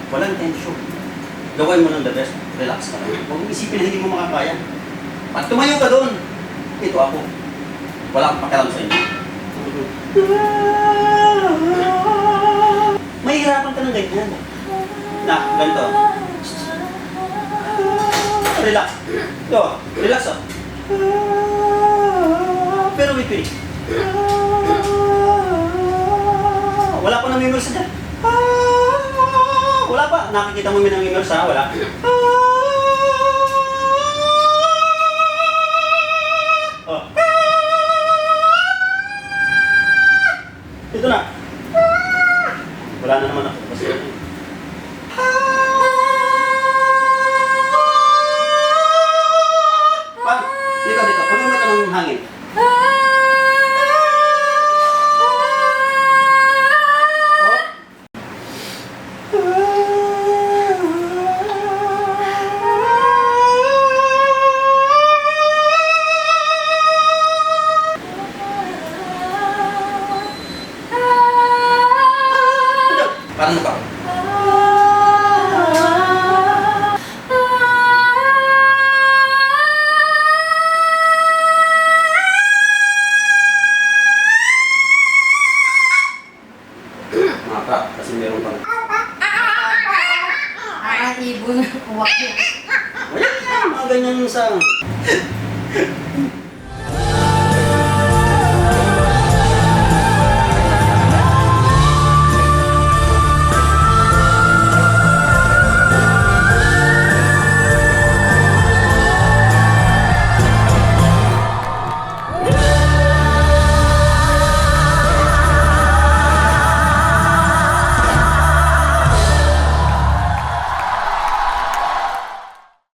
Walang tension. Gawin mo ng the best. Relax ka lang. Huwag mong isipin na hindi mo makakaya. Pag tumayo ka doon, ito ako. Wala akong pakialam sa inyo. Mahihirapan ka ng ganyan. Na, ganito. Relax. Ito, relax oh. Pero wait. Wala pa namimulsa dyan. Wala pa. Nakikita mo may namimulsa? Wala. Oh. Ito na. Wala na naman ako. Kasi dito. Pag-umat ka ng hangin. Parang ba? Maka, kasi meron pang... Parang ibon. Uwak yun. Wala yan, mga ganyan sa...